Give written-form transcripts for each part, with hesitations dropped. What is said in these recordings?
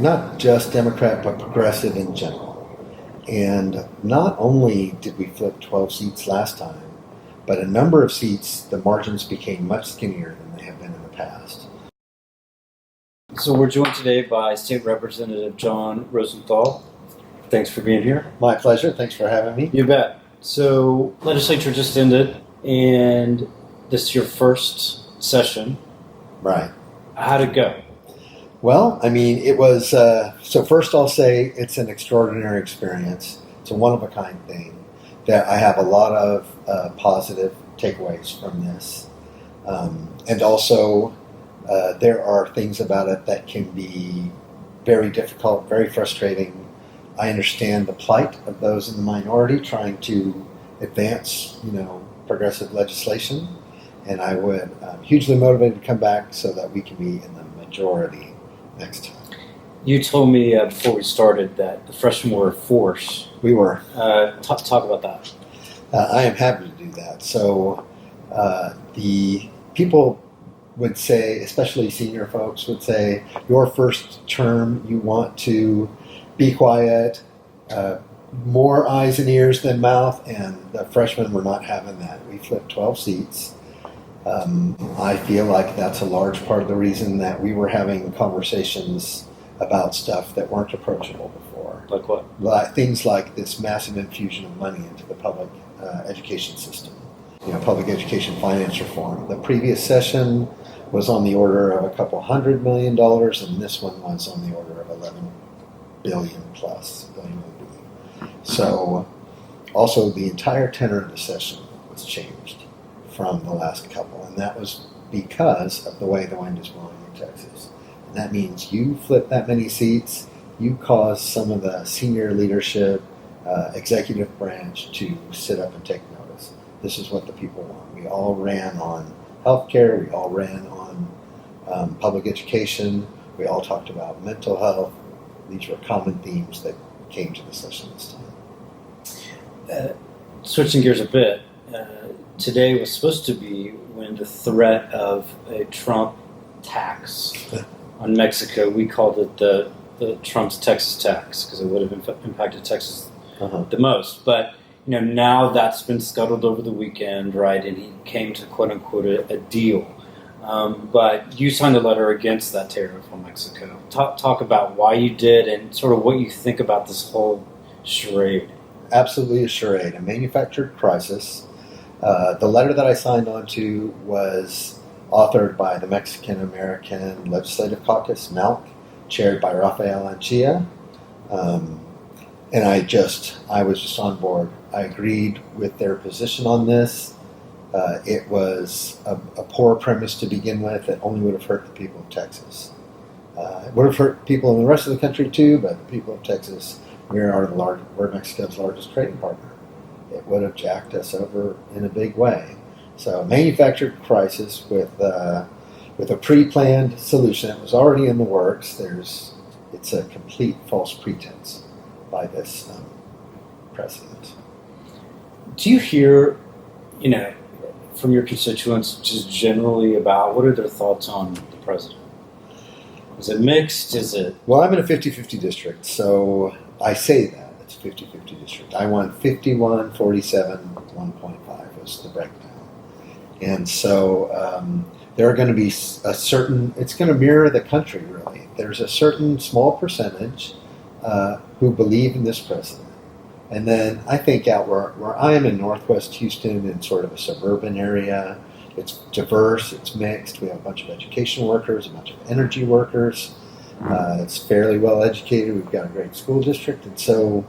not just Democrat, but progressive in general. And not only did we flip 12 seats last time, but a number of seats, the margins became much skinnier than they have been in the past. So we're joined today by State Representative John Rosenthal. Thanks for being here. My pleasure. Thanks for having me. You bet. So legislature just ended, and this is your first session. Right. How'd it go? Well, I mean, it was, so first I'll say it's an extraordinary experience. It's a one-of-a-kind thing that I have a lot of positive takeaways from this. And also, there are things about it that can be very difficult, very frustrating. I understand the plight of those in the minority trying to advance, progressive legislation. And I would hugely motivated to come back so that we can be in the majority next time. You told me before we started that the freshmen were a force. We were. Talk about that. I am happy to do that. So the people would say, especially senior folks, would say, your first term, you want to be quiet, more eyes and ears than mouth, and the freshmen were not having that. We flipped 12 seats. I feel like that's a large part of the reason that we were having conversations about stuff that weren't approachable before. Like what? Things like this massive infusion of money into the public education system. Public education finance reform. The previous session was on the order of a couple $100 million, and this one was on the order of 11 billion plus. Billion, so also the entire tenor of the session was changed from the last couple, and that was because of the way the wind is blowing in Texas. And that means you flip that many seats, you cause some of the senior leadership, executive branch to sit up and take notice. This is what the people want. We all ran on healthcare, we all ran on public education, we all talked about mental health. These were common themes that came to the session this time. Switching gears a bit, today was supposed to be when the threat of a Trump tax on Mexico, we called it the Trump's Texas tax because it would have impacted Texas the most. But now that's been scuttled over the weekend, right? And he came to quote unquote a deal. But you signed a letter against that tariff on Mexico. Talk about why you did and sort of what you think about this whole charade. Absolutely a charade, a manufactured crisis. The letter that I signed on to was authored by the Mexican-American Legislative Caucus, MELC, chaired by Rafael Anchia. And I was just on board. I agreed with their position on this. It was a poor premise to begin with that only would have hurt the people of Texas. It would have hurt people in the rest of the country too, but the people of Texas, we're Mexico's largest trading partner. It would have jacked us over in a big way. So, manufactured crisis with a pre-planned solution. It was already in the works. It's a complete false pretense by this president. Do you hear, from your constituents just generally about what are their thoughts on the president? Is it mixed? Is it? Well, I'm in a 50-50 district, so I say that. It's a 50-50 district. I won 51, 47, 1.5 was the breakdown. And so there are going to be it's going to mirror the country, really. There's a certain small percentage who believe in this president. And then I think out where I am in Northwest Houston, in sort of a suburban area, it's diverse, it's mixed. We have a bunch of education workers, a bunch of energy workers. It's fairly well educated. We've got a great school district. And so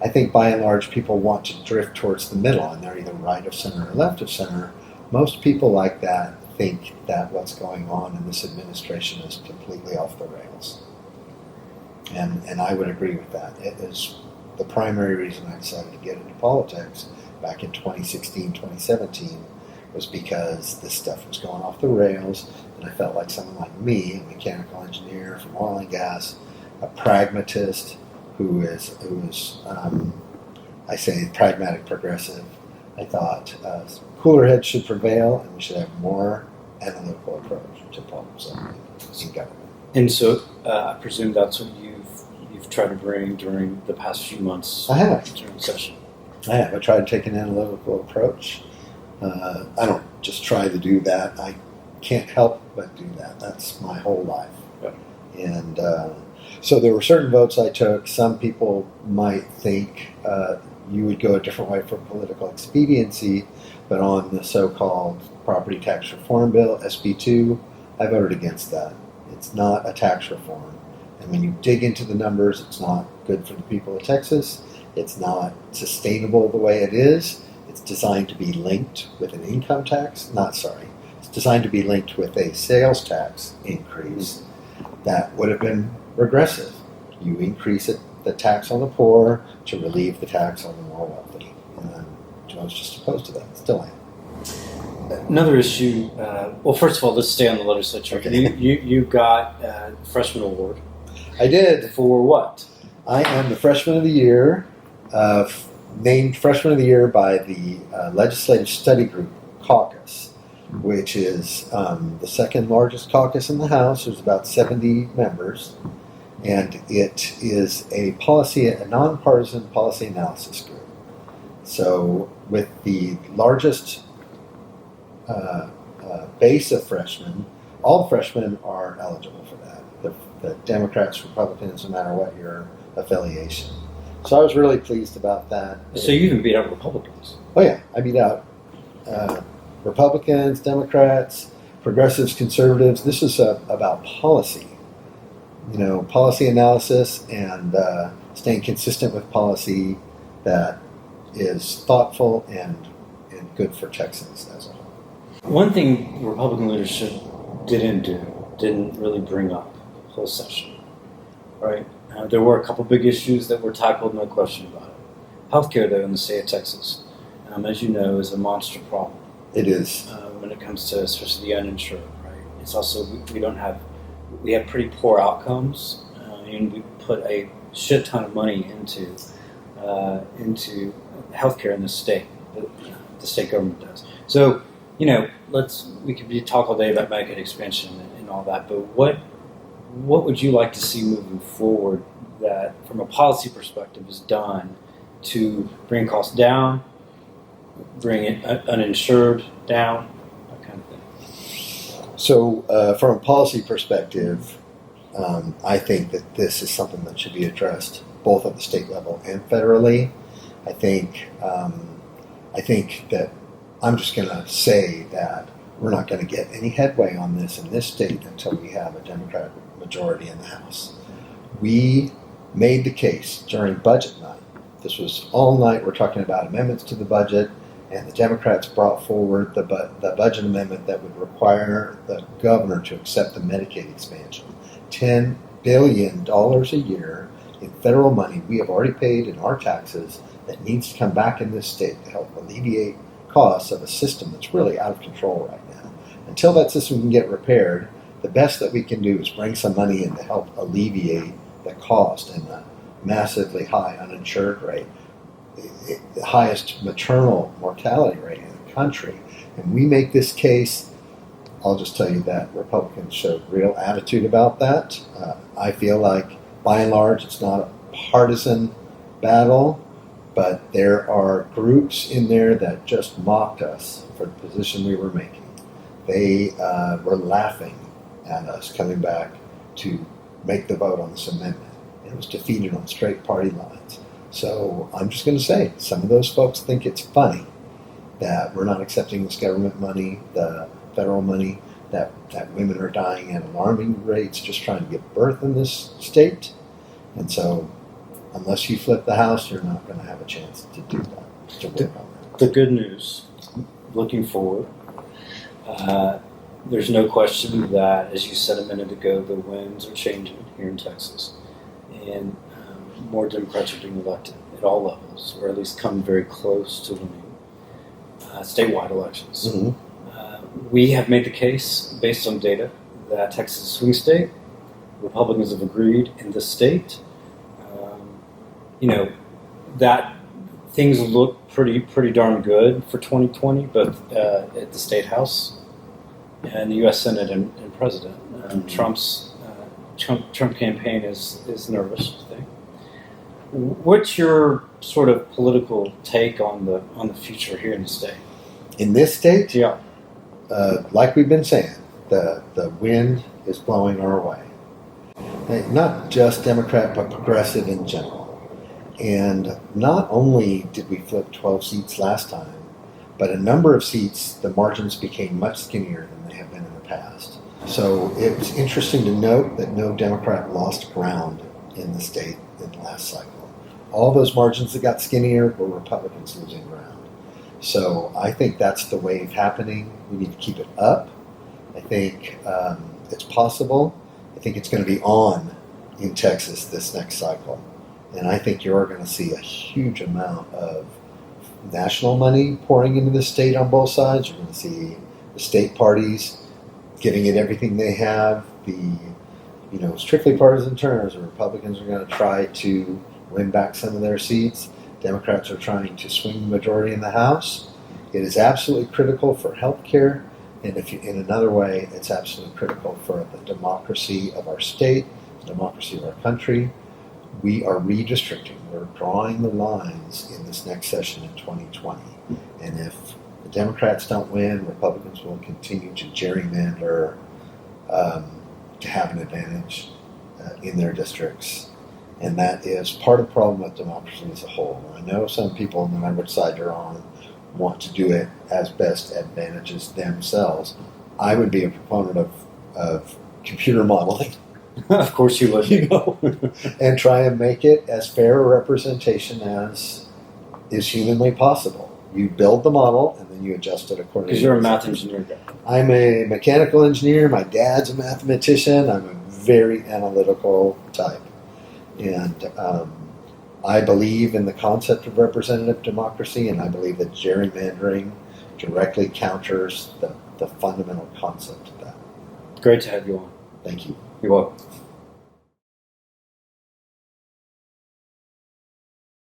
I think by and large people want to drift towards the middle, and they're either right of center or left of center. Most people like that think that what's going on in this administration is completely off the rails. And I would agree with that. It is the primary reason I decided to get into politics back in 2016, 2017 was because this stuff was going off the rails, and I felt like someone like me, a mechanical engineer from oil and gas, a pragmatist who is I say pragmatic progressive. I thought cooler heads should prevail, and we should have more analytical approach to problem solving in government. And so I presume that's what you've tried to bring during the past few months. I have. During session. I have. I tried to take an analytical approach. I don't just try to do that. I can't help but do that. That's my whole life. Yeah. And so there were certain votes I took. Some people might think you would go a different way for political expediency, but on the so-called property tax reform bill, SB2, I voted against that. It's not a tax reform. And when you dig into the numbers, it's not good for the people of Texas. It's not sustainable the way it is. It's designed to be linked with an income tax. It's designed to be linked with a sales tax increase that would have been regressive. You increase the tax on the poor to relieve the tax on the more wealthy. And I was just opposed to that. Still am. Another issue. Well, first of all, let's stay on the legislature. Okay. You got the freshman award. I did. For what? I am the freshman of the year, named freshman of the year by the Legislative Study Group Caucus, which is the second largest caucus in the House. There's about 70 members, and it is a nonpartisan policy analysis group. So with the largest base of freshmen, all the freshmen are eligible for that. The Democrats, Republicans, no matter what your affiliation. So I was really pleased about that. So you even beat out Republicans. Oh yeah, I beat out Republicans, Democrats, progressives, conservatives. This is about policy. Policy analysis and staying consistent with policy that is thoughtful and good for Texans as a whole. One thing Republican leadership didn't really bring up whole session, right? There were a couple big issues that were tackled, no question about it. Healthcare, though, in the state of Texas, as you know, is a monster problem. It is. When it comes to especially the uninsured, right? It's also, we have pretty poor outcomes, and we put a shit ton of money into healthcare in the state. The state government does. So, we could talk all day about Medicaid expansion and all that, but what would you like to see moving forward that, from a policy perspective, is done to bring costs down, bring uninsured down, that kind of thing? So, from a policy perspective, I think that this is something that should be addressed both at the state level and federally. I think that I'm just going to say that we're not going to get any headway on this in this state until we have a Democratic majority in the House. We made the case during budget night. This was all night. We're talking about amendments to the budget, and the Democrats brought forward the budget amendment that would require the governor to accept the Medicaid expansion. $10 billion a year in federal money we have already paid in our taxes that needs to come back in this state to help alleviate costs of a system that's really out of control right now. Until that system can get repaired, the best that we can do is bring some money in to help alleviate the cost and the massively high uninsured rate, the highest maternal mortality rate in the country. And we make this case. I'll just tell you that Republicans showed real attitude about that. I feel like, by and large, it's not a partisan battle, but there are groups in there that just mocked us for the position we were making. They were laughing at us coming back to make the vote on this amendment. It was defeated on straight party lines. So I'm just going to say, some of those folks think it's funny that we're not accepting this government money, the federal money, that women are dying at alarming rates just trying to give birth in this state. And so unless you flip the House, you're not going to have a chance to do that, to work on that. The good news, looking forward, there's no question that, as you said a minute ago, the winds are changing here in Texas, and more Democrats are being elected at all levels, or at least come very close to winning statewide elections. Mm-hmm. We have made the case, based on data, that Texas is a swing state. Republicans have agreed in the state. That things look pretty darn good for 2020, both at the State House and the U.S. Senate and President. Trump's Trump campaign is nervous, I think. What's your sort of political take on the future here in the state? In this state, Yeah. like we've been saying, the wind is blowing our way. And not just Democrat, but progressive in general. And not only did we flip 12 seats last time, but a number of seats, the margins became much skinnier than they have been in the past. So it's interesting to note that no Democrat lost ground in the state in the last cycle. All those margins that got skinnier were Republicans losing ground. So I think that's the wave happening. We need to keep it up. I think it's possible. I think it's going to be on in Texas this next cycle. And I think you're going to see a huge amount of national money pouring into the state on both sides. You're going to see the state parties giving it everything they have. The strictly partisan terms, the Republicans are going to try to win back some of their seats. Democrats are trying to swing the majority in the House. It is absolutely critical for health care. And in another way, it's absolutely critical for the democracy of our state, the democracy of our country. We are redistricting. We're drawing the lines in this next session in 2020. And if the Democrats don't win, Republicans will continue to gerrymander to have an advantage in their districts. And that is part of the problem with democracy as a whole. I know some people, no matter which side you're on, want to do it as best advantages themselves. I would be a proponent of computer modeling. Of course you would. And try and make it as fair a representation as is humanly possible. You build the model and then you adjust it accordingly. Because you're a math engineer guy. I'm a mechanical engineer. My dad's a mathematician. I'm a very analytical type. And I believe in the concept of representative democracy, and I believe that gerrymandering directly counters the fundamental concept of that. Great to have you on. Thank you. You're welcome.